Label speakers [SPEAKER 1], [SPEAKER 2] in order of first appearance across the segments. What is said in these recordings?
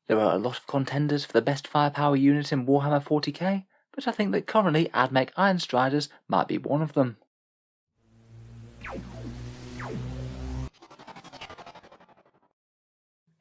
[SPEAKER 1] There are a lot of contenders for the best firepower unit in Warhammer 40K, but I think that currently Admech Ironstriders might be one of them.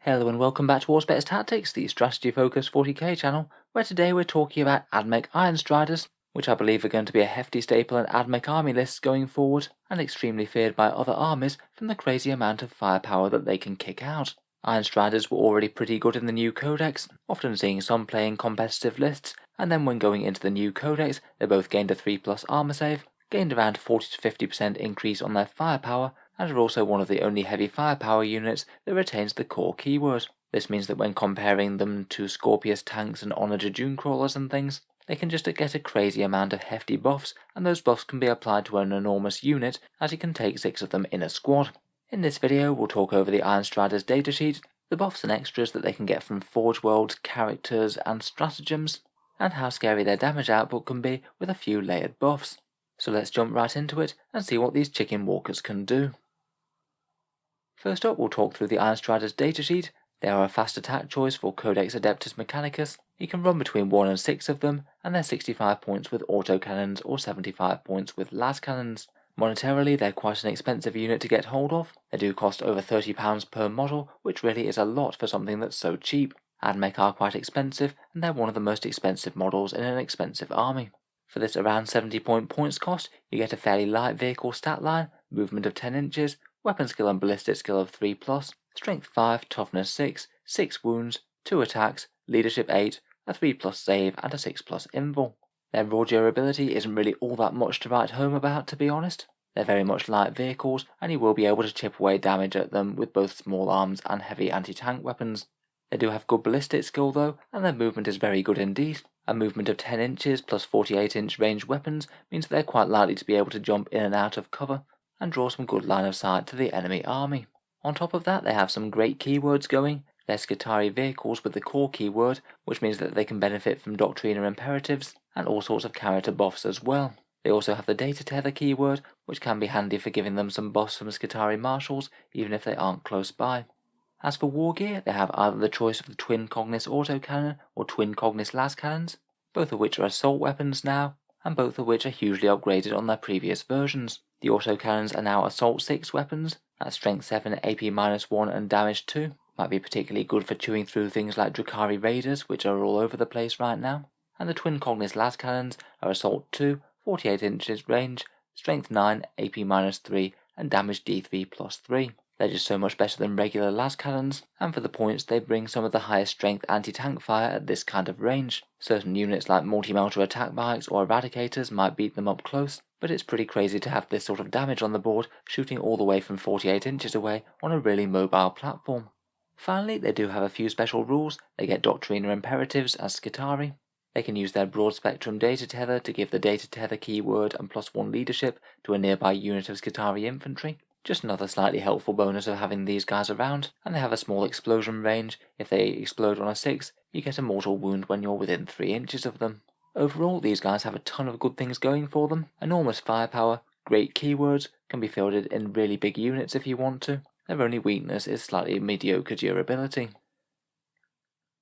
[SPEAKER 1] Hello and welcome back to Auspex Tactics, the strategy-focused 40k channel, where today we're talking about Admech Ironstriders, which I believe are going to be a hefty staple in Admech army lists going forward, and extremely feared by other armies from the crazy amount of firepower that they can kick out. Ironstriders were already pretty good in the new codex, often seeing some play in competitive lists, and then when going into the new codex they both gained a 3+ armor save, gained around 40 to 50% increase on their firepower, and are also one of the only heavy firepower units that retains the core keyword. This means that when comparing them to Scorpius tanks and Onager Dune crawlers and things, they can just get a crazy amount of hefty buffs, and those buffs can be applied to an enormous unit, as you can take 6 of them in a squad. In this video we'll talk over the Ironstrider's datasheet, the buffs and extras that they can get from Forge World, characters and stratagems, and how scary their damage output can be with a few layered buffs. So let's jump right into it and see what these chicken walkers can do. First up we'll talk through the Ironstrider's datasheet. They are a fast attack choice for Codex Adeptus Mechanicus. You can run between 1 and 6 of them, and they're 65 points with autocannons or 75 points with las cannons. Monetarily, they're quite an expensive unit to get hold of. They do cost over £30 per model, which really is a lot for something that's so cheap. Admech are quite expensive, and they're one of the most expensive models in an expensive army. For this around 70 points cost, you get a fairly light vehicle stat line, movement of 10 inches, weapon skill and ballistic skill of 3+, strength 5, toughness 6, 6 wounds, 2 attacks, leadership 8, a 3+ save and a 6+ invul. Their raw durability isn't really all that much to write home about, to be honest. They're very much light vehicles, and you will be able to chip away damage at them with both small arms and heavy anti-tank weapons. They do have good ballistic skill though, and their movement is very good indeed. A movement of 10 inches plus 48-inch ranged weapons means that they're quite likely to be able to jump in and out of cover, and draw some good line of sight to the enemy army. On top of that, they have some great keywords going. They're Balistarii vehicles with the core keyword, which means that they can benefit from Doctrina imperatives, and all sorts of character buffs as well. They also have the data tether keyword, which can be handy for giving them some buffs from Balistarii marshals, even if they aren't close by. As for war gear, they have either the choice of the Twin Cognis autocannon or Twin Cognis las cannons, both of which are assault weapons now, and both of which are hugely upgraded on their previous versions. The autocannons are now assault 6 weapons, at strength 7, AP -1 and damage 2. Might be particularly good for chewing through things like Drakari raiders, which are all over the place right now. And the Twin Cognis las cannons are assault 2, 48 inches range, strength 9, AP -3 and damage D3+3. They're just so much better than regular las cannons, and for the points they bring some of the highest strength anti-tank fire at this kind of range. Certain units like multi-melter attack bikes or eradicators might beat them up close, but it's pretty crazy to have this sort of damage on the board shooting all the way from 48 inches away on a really mobile platform. Finally, they do have a few special rules. They get Doctrina imperatives as Balistarii. They can use their broad spectrum data tether to give the data tether keyword and +1 leadership to a nearby unit of Balistarii infantry. Just another slightly helpful bonus of having these guys around, and they have a small explosion range. If they explode on a 6, you get a mortal wound when you're within 3 inches of them. Overall, these guys have a ton of good things going for them. Enormous firepower, great keywords, can be fielded in really big units if you want to. Their only weakness is slightly mediocre durability.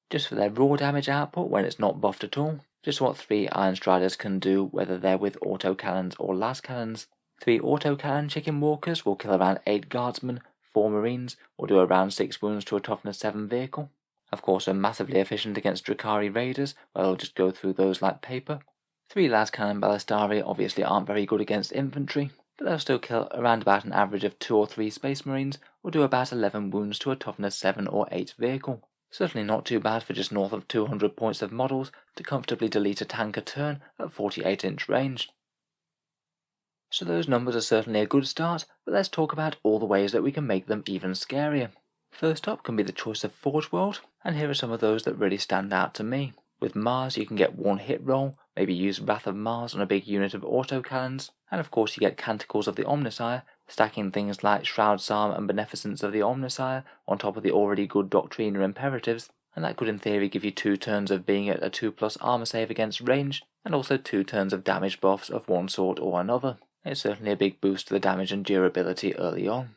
[SPEAKER 1] Just for their raw damage output when it's not buffed at all, just what 3 Ironstriders can do whether they're with autocannons or las cannons. 3 autocannon chicken walkers will kill around 8 guardsmen, 4 marines, or do around 6 wounds to a toughness 7 vehicle. Of course, they're massively efficient against Drakari raiders, where they'll just go through those like paper. 3 las cannon Balistarii obviously aren't very good against infantry, but they'll still kill around about an average of 2 or 3 space marines, or do about 11 wounds to a toughness 7 or 8 vehicle. Certainly not too bad for just north of 200 points of models to comfortably delete a tank a turn at 48-inch range. So those numbers are certainly a good start, but let's talk about all the ways that we can make them even scarier. First up can be the choice of Forge World, and here are some of those that really stand out to me. With Mars you can get 1 hit roll, maybe use Wrath of Mars on a big unit of autocannons, and of course you get Canticles of the Omnissiah, stacking things like Shroud Psalm and Beneficence of the Omnissiah on top of the already good Doctrina imperatives, and that could in theory give you 2 turns of being at a 2+ armor save against range, and also 2 turns of damage buffs of one sort or another. It's certainly a big boost to the damage and durability early on.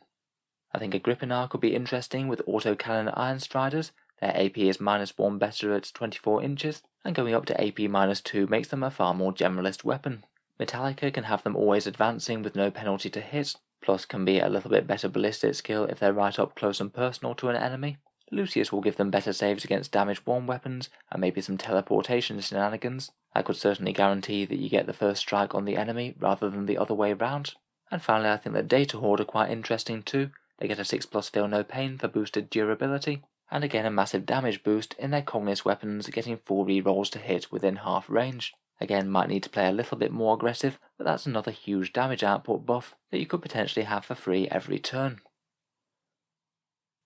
[SPEAKER 1] I think a Grippinar could be interesting with autocannon Ironstriders. Their AP is -1 better at 24 inches, and going up to AP -2 makes them a far more generalist weapon. Metallica can have them always advancing with no penalty to hit, plus can be a little bit better ballistic skill if they're right up close and personal to an enemy. Lucius will give them better saves against damage 1 weapons, and maybe some teleportation shenanigans. I could certainly guarantee that you get the first strike on the enemy rather than the other way round. And finally, I think that Data Horde are quite interesting too. They get a 6+ feel no pain for boosted durability, and again a massive damage boost in their Cognis weapons, getting 4 rerolls to hit within half range. Again, might need to play a little bit more aggressive, but that's another huge damage output buff that you could potentially have for free every turn.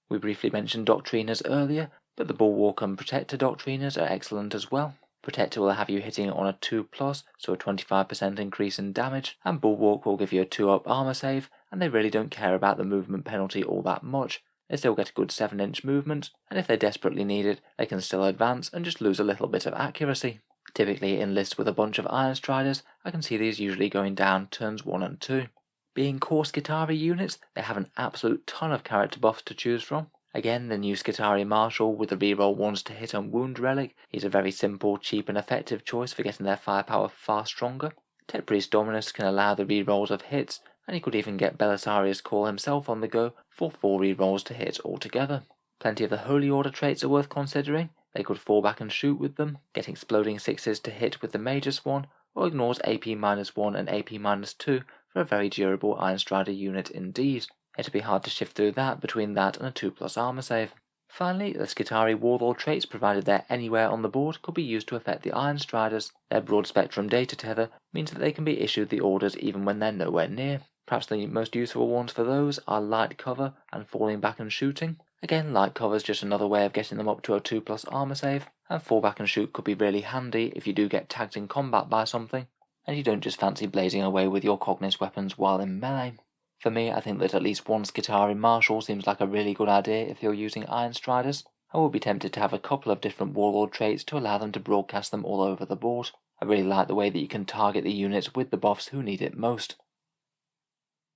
[SPEAKER 1] We briefly mentioned Doctriners earlier, but the Bulwark and Protector Doctriners are excellent as well. Protector will have you hitting on a 2+, so a 25% increase in damage, and Bulwark will give you a 2-up armor save, and they really don't care about the movement penalty all that much. They still get a good 7-inch movement, and if they desperately need it, they can still advance and just lose a little bit of accuracy. Typically in lists with a bunch of Ironstriders, I can see these usually going down turns 1 and 2. Being core Skitarii units, they have an absolute ton of character buffs to choose from. Again, the new Skitarii Marshal with the reroll 1s to hit and wound relic is a very simple, cheap and effective choice for getting their firepower far stronger. Tet Priest Dominus can allow the rerolls of hits, and you could even get Belisarius Call himself on the go for 4 rerolls to hit altogether. Plenty of the Holy Order traits are worth considering. They could fall back and shoot with them, get exploding 6s to hit with the Magus one, or ignores AP -1 and AP -2 for a very durable Ironstrider unit indeed. It'd be hard to shift through that between that and a 2+ armor save. Finally, the Skitarii Warlord traits, provided they're anywhere on the board, could be used to affect the Ironstriders. Their broad spectrum data tether means that they can be issued the orders even when they're nowhere near. Perhaps the most useful ones for those are light cover and falling back and shooting. Again, light cover is just another way of getting them up to a 2+ armor save, and fall back and shoot could be really handy if you do get tagged in combat by something, and you don't just fancy blazing away with your Cognis weapons while in melee. For me, I think that at least one Skitarii Marshal seems like a really good idea if you're using Ironstriders. I will be tempted to have a couple of different Warlord traits to allow them to broadcast them all over the board. I really like the way that you can target the units with the buffs who need it most.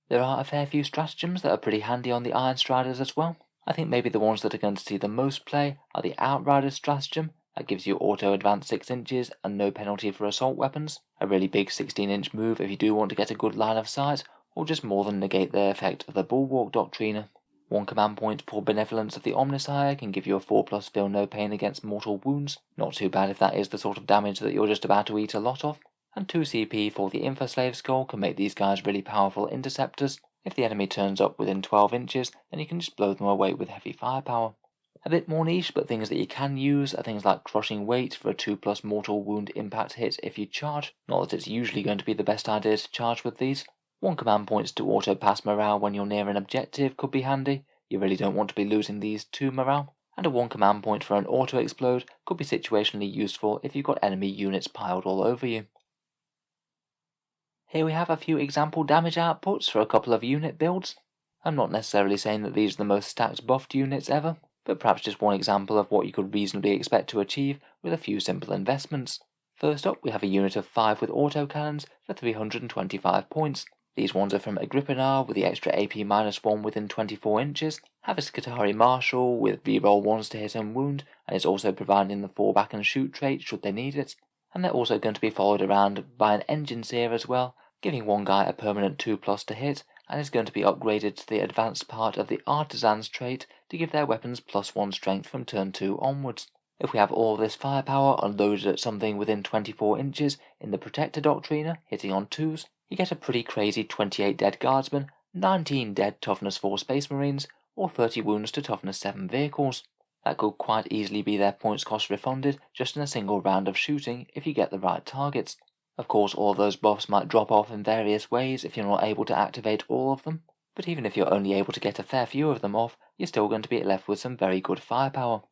[SPEAKER 1] There are a fair few stratagems that are pretty handy on the Ironstriders as well. I think maybe the ones that are going to see the most play are the Outrider stratagem. That gives you auto advance 6 inches and no penalty for assault weapons. A really big 16-inch move if you do want to get a good line of sight, or just more than negate the effect of the Bulwark Doctriner. 1 command point for Benevolence of the Omnissiah can give you a 4+ feel no pain against mortal wounds. Not too bad if that is the sort of damage that you're just about to eat a lot of. And 2 CP for the Infoslave Skull can make these guys really powerful interceptors. If the enemy turns up within 12 inches, then you can just blow them away with heavy firepower. A bit more niche, but things that you can use are things like Crushing Weight for a 2+ mortal wound impact hit if you charge. Not that it's usually going to be the best idea to charge with these. 1 command points to auto pass morale when you're near an objective could be handy. You really don't want to be losing these to morale. And a 1 command point for an auto explode could be situationally useful if you've got enemy units piled all over you. Here we have a few example damage outputs for a couple of unit builds. I'm not necessarily saying that these are the most stacked buffed units ever, but perhaps just one example of what you could reasonably expect to achieve with a few simple investments. First up, we have a unit of 5 with autocannons for 325 points. These ones are from Agrippinar with the extra AP -1 within 24 inches, have a Skitarii Marshal with reroll 1s to hit and wound, and is also providing the fall back and shoot trait should they need it. And they're also going to be followed around by an Engine Seer as well, giving one guy a permanent 2+ to hit, and is going to be upgraded to the advanced part of the Artisan's trait to give their weapons +1 strength from turn 2 onwards. If we have all this firepower unloaded at something within 24 inches in the Protector Doctriner, hitting on 2s, you get a pretty crazy 28 dead Guardsmen, 19 dead Toughness 4 Space Marines, or 30 wounds to Toughness 7 vehicles. That could quite easily be their points cost refunded just in a single round of shooting if you get the right targets. Of course, all of those buffs might drop off in various ways if you're not able to activate all of them, but even if you're only able to get a fair few of them off, you're still going to be left with some very good firepower.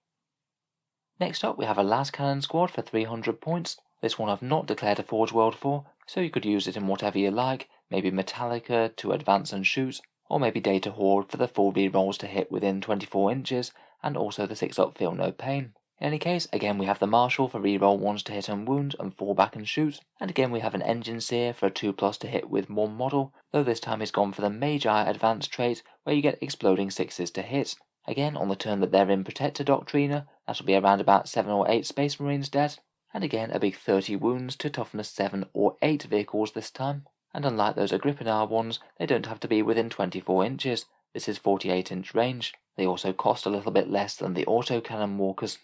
[SPEAKER 1] Next up, we have a Las Cannon squad for 300 points. This one I've not declared a Forge World for, so you could use it in whatever you like, maybe Metallica to advance and shoot, or maybe Data Horde for the 4 rerolls to hit within 24 inches, and also the 6-up Feel No Pain. In any case, again we have the Marshal for reroll 1s to hit and wound and fall back and shoot, and again we have an Engine Seer for a 2+ to hit with one model, though this time he's gone for the Magi advanced trait where you get exploding 6s to hit. Again, on the turn that they're in Protector Doctrina, that'll be around about 7 or 8 Space Marines dead, and again a big 30 wounds to toughness 7 or 8 vehicles this time. And unlike those Agrippinae ones, they don't have to be within 24 inches, this is 48-inch range. They also cost a little bit less than the autocannon walkers.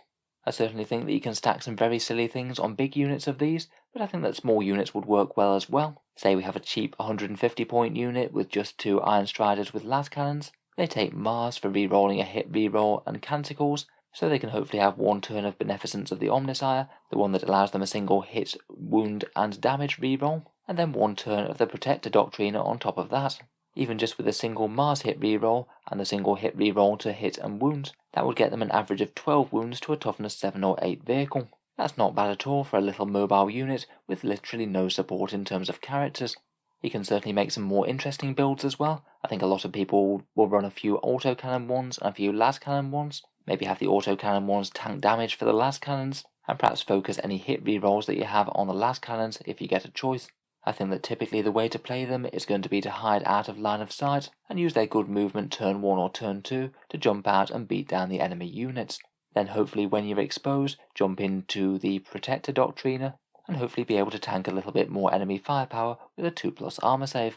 [SPEAKER 1] I certainly think that you can stack some very silly things on big units of these, but I think that small units would work well as well. Say we have a cheap 150 point unit with just 2 Ironstriders with las cannons. They take Mars for re-rolling a hit reroll and Canticles, so they can hopefully have one turn of Beneficence of the Omnissiah, the one that allows them a single hit, wound and damage reroll, and then one turn of the Protector Doctrina on top of that. Even just with a single Mars hit reroll and a single hit reroll to hit and wound, that would get them an average of 12 wounds to a toughness 7 or 8 vehicle. That's not bad at all for a little mobile unit with literally no support in terms of characters. You can certainly make some more interesting builds as well. I think a lot of people will run a few autocannon ones and a few las cannon ones, maybe have the autocannon ones tank damage for the las cannons, and perhaps focus any hit rerolls that you have on the las cannons if you get a choice. I think that typically the way to play them is going to be to hide out of line of sight and use their good movement turn 1 or turn 2 to jump out and beat down the enemy units. Then hopefully when you're exposed, jump into the Protector Doctrina and hopefully be able to tank a little bit more enemy firepower with a 2+ armor save.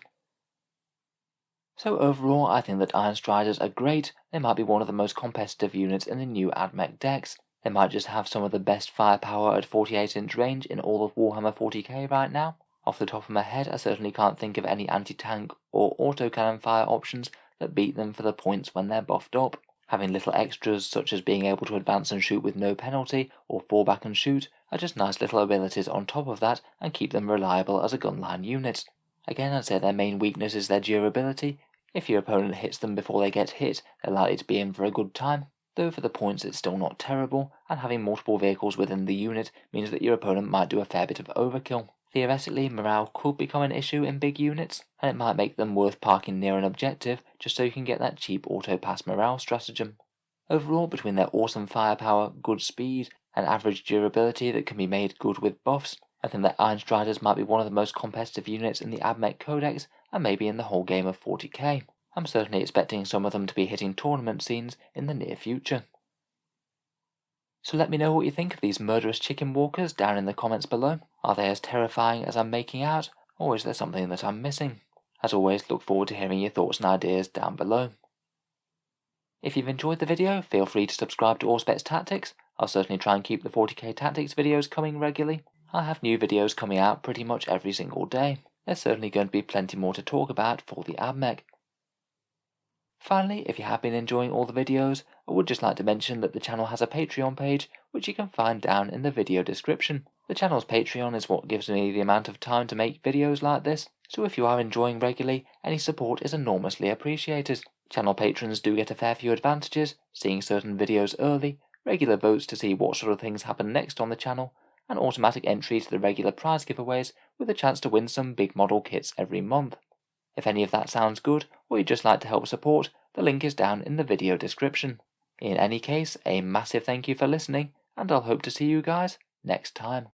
[SPEAKER 1] So overall, I think that Ironstriders are great. They might be one of the most competitive units in the new AdMech decks. They might just have some of the best firepower at 48-inch range in all of Warhammer 40K right now. Off the top of my head, I certainly can't think of any anti-tank or autocannon fire options that beat them for the points when they're buffed up. Having little extras such as being able to advance and shoot with no penalty or fall back and shoot are just nice little abilities on top of that and keep them reliable as a gunline unit. Again, I'd say their main weakness is their durability. If your opponent hits them before they get hit, they're likely to be in for a good time. Though for the points it's still not terrible, and having multiple vehicles within the unit means that your opponent might do a fair bit of overkill. Theoretically, morale could become an issue in big units, and it might make them worth parking near an objective just so you can get that cheap auto-pass morale stratagem. Overall, between their awesome firepower, good speed, and average durability that can be made good with buffs, I think that Ironstriders might be one of the most competitive units in the AdMech Codex and maybe in the whole game of 40k. I'm certainly expecting some of them to be hitting tournament scenes in the near future. So let me know what you think of these murderous chicken walkers down in the comments below. Are they as terrifying as I'm making out, or is there something that I'm missing? As always, look forward to hearing your thoughts and ideas down below. If you've enjoyed the video, feel free to subscribe to Auspex Tactics. I'll certainly try and keep the 40k Tactics videos coming regularly. I have new videos coming out pretty much every single day. There's certainly going to be plenty more to talk about for the AdMech. Finally, if you have been enjoying all the videos, I would just like to mention that the channel has a Patreon page, which you can find down in the video description. The channel's Patreon is what gives me the amount of time to make videos like this, so if you are enjoying regularly, any support is enormously appreciated. Channel patrons do get a fair few advantages, seeing certain videos early, regular votes to see what sort of things happen next on the channel, and automatic entry to the regular prize giveaways with a chance to win some big model kits every month. If any of that sounds good, or you'd just like to help support, the link is down in the video description. In any case, a massive thank you for listening, and I'll hope to see you guys next time.